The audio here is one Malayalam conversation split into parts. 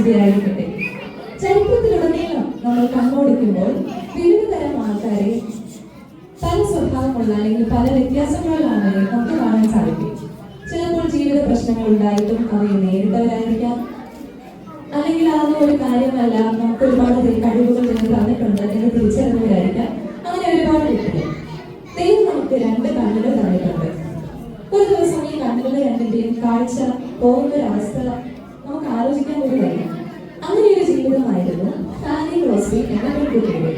സ്തുതിയായിരിക്കട്ടെ. ചരിത്രത്തിലുടനീളം നമ്മൾ കണ്ണോടിക്കുമ്പോൾ വിവിധ തരം ആൾക്കാരെ പല സ്വഭാവമുള്ള അല്ലെങ്കിൽ പല വ്യത്യാസങ്ങളുള്ള ആളുകളെ നമുക്ക് കാണാൻ സാധിക്കും. ചിലപ്പോൾ ജീവിത പ്രശ്നങ്ങൾ ഉണ്ടായിട്ടും അവയെ നേരിട്ടവരായിരിക്കാം, അല്ലെങ്കിൽ അതൊന്നും ഒരു കാര്യമല്ല, നമുക്ക് ഒരുപാട് കഴിവുകൾ തന്നിട്ടുണ്ട് എന്ന് തിരിച്ചറിഞ്ഞവരായിരിക്കാം. അങ്ങനെ ഒരുപാട് വ്യക്തികൾ. ദൈവം നമുക്ക് രണ്ട് കണ്ണുകൾ തന്നിട്ടുണ്ട്. ഒരു ദിവസം ഈ കണ്ണുകളുടെ രണ്ടിന്റെയും കാഴ്ച പോകുന്ന ഒരു അവസ്ഥ നമുക്ക് ആലോചിക്കാൻ കൂടി കഴിയും. അങ്ങനെ ഒരു ജീവിതമായിരുന്നു ഫാനി ക്രോസ്ബി എന്ന പെൺകുട്ടിയുടെ.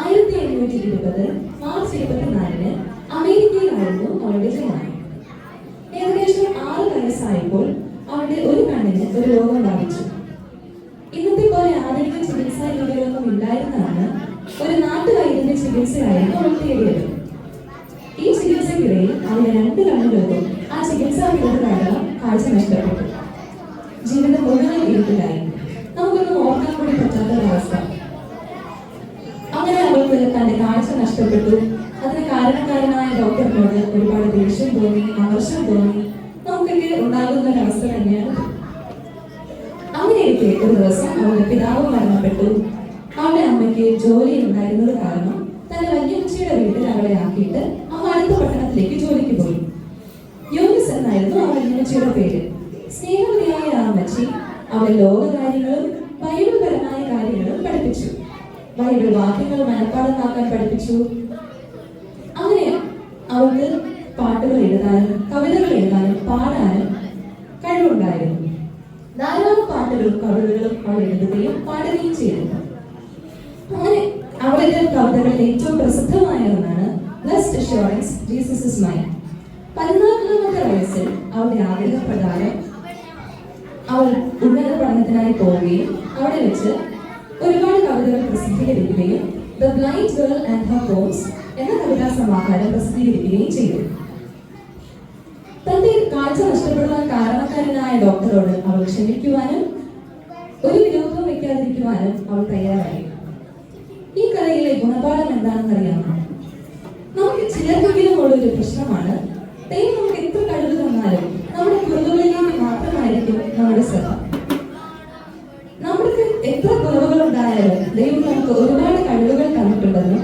1820 മാർച്ച് 24 അമേരിക്കയിലായിരുന്നു അവളുടെ ജനനം. ഏകദേശം 6 വയസ്സായപ്പോൾ അവളുടെ ഒരു കണ്ണിന് ഒരു രോഗം ബാധിച്ചു. ഇന്നത്തെ പോലെ ആധുനിക ചികിത്സാ രീതികളൊന്നും ഇല്ലായിരുന്നാണ് ഒരു നാട്ടുവൈദ്യന്റെ ചികിത്സയായിരുന്നു അവൾ തേടിയത്. ഈ ചികിത്സയ്ക്കിടയിൽ അവരുടെ 2 കണ്ണുകൾക്കും ആ ചികിത്സാ വിദഗ്ധ കാരണം കാഴ്ച നഷ്ടപ്പെട്ടു. ജീവിതം മുഴുവൻ ഇരുട്ടിലായി. നമുക്കൊന്നും ഓർക്കാൻ കൂടി പറ്റാത്തൊരവസ്ഥ. അങ്ങനെ അവൾക്ക് തന്റെ കാഴ്ച നഷ്ടപ്പെട്ടു. അതിന് കാരണക്കാരനായ ഡോക്ടറിനോട് ഒരുപാട് ദേഷ്യം തോന്നി, അമർഷം തോന്നി. നമുക്കൊക്കെ ഉണ്ടാകുന്ന ഒരവസ്ഥ തന്നെയാണ്. അങ്ങനെയൊക്കെ ഒരു ദിവസം അവളുടെ പിതാവ് മരണപ്പെട്ടു. അവളുടെ അമ്മയ്ക്ക് ജോലി ഉണ്ടായിരുന്നത് കാരണം തന്റെ വല്യമ്മച്ചിയുടെ വീട്ടിൽ അവളെ ആക്കിയിട്ട് അവ അടുത്ത പട്ടണത്തിലേക്ക് ജോലിക്ക് പോയി. യൂനിസ് എന്നായിരുന്നു അവളുടെ വല്യമ്മച്ചിയുടെ പേര്. സ്നേഹവതിയായ ആ അമ്മച്ചി അവളെ ലോകകാര്യങ്ങളും ബൈബിൾപരമായ കാര്യങ്ങളും പഠിപ്പിച്ചു. ബൈബിൾ വാക്യങ്ങൾ മനഃപ്പാടമാക്കാൻ പഠിപ്പിച്ചു. അങ്ങനെ അവൾക്ക് പാട്ടുകൾ എഴുതാനും കവിതകൾ എഴുതാനും പാടാനും കഴിവുണ്ടായിരുന്നു. ധാരാളം പാട്ടുകളും കവിതകളും അവൾ എഴുതുകയും പാടുകയും ചെയ്തിരുന്നു. അങ്ങനെ അവളുടെ കവിതകളിൽ ഏറ്റവും പ്രസിദ്ധമായ ഒന്നാണ് Blessed Assurance Jesus is mine. 14-ാമത്തെ വയസ്സിൽ അവളുടെ ആഗ്രഹപ്രകാരം അവൾ ഉന്നത പഠനത്തിനായി പോവുകയും അവിടെ വെച്ച് ഒരുപാട് കവിതകൾ പ്രസിദ്ധീകരിക്കുകയും the blind girl and her poems എന്ന കവിതാ സമാഹാരം പ്രസിദ്ധീകരിക്കുകയും ചെയ്തു. തന്റെ കാഴ്ച നഷ്ടപ്പെടുവാൻ കാരണക്കാരനായ ഡോക്ടറോട് അവൾ ക്ഷമിക്കുവാനും ഒരു വിരോധവും വയ്ക്കാതിരിക്കുവാനും അവൾ തയ്യാറായി. ഈ കഥയിലെ ഗുണപാഠം എന്താണെന്ന് അറിയാമോ? നമുക്ക് ചിലർക്കെങ്കിലും ഉള്ളൊരു പ്രശ്നമാണ്, ദൈവം നമുക്ക് എത്ര കഴിവ് തന്നാലും നമ്മുടെ കുറവുകളിലേക്ക് മാത്രമായിരിക്കും നമ്മുടെ ശ്രദ്ധ. നമുക്ക് എത്ര കുറവുകൾ ഉണ്ടായാലും ദൈവം നമുക്ക് ഒരുപാട് കഴിവുകൾ തന്നിട്ടുണ്ടെന്നും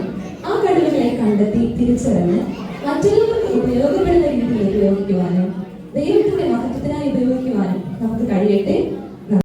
ആ കഴിവുകളെ കണ്ടെത്തി തിരിച്ചറിഞ്ഞ് മറ്റുള്ളവർക്ക് ഉപയോഗപ്പെടുന്ന രീതിയിൽ ഉപയോഗിക്കുവാനും ദൈവത്തിന്റെ മഹത്വത്തിനായി ഉപയോഗിക്കുവാനും നമുക്ക് കഴിയട്ടെ.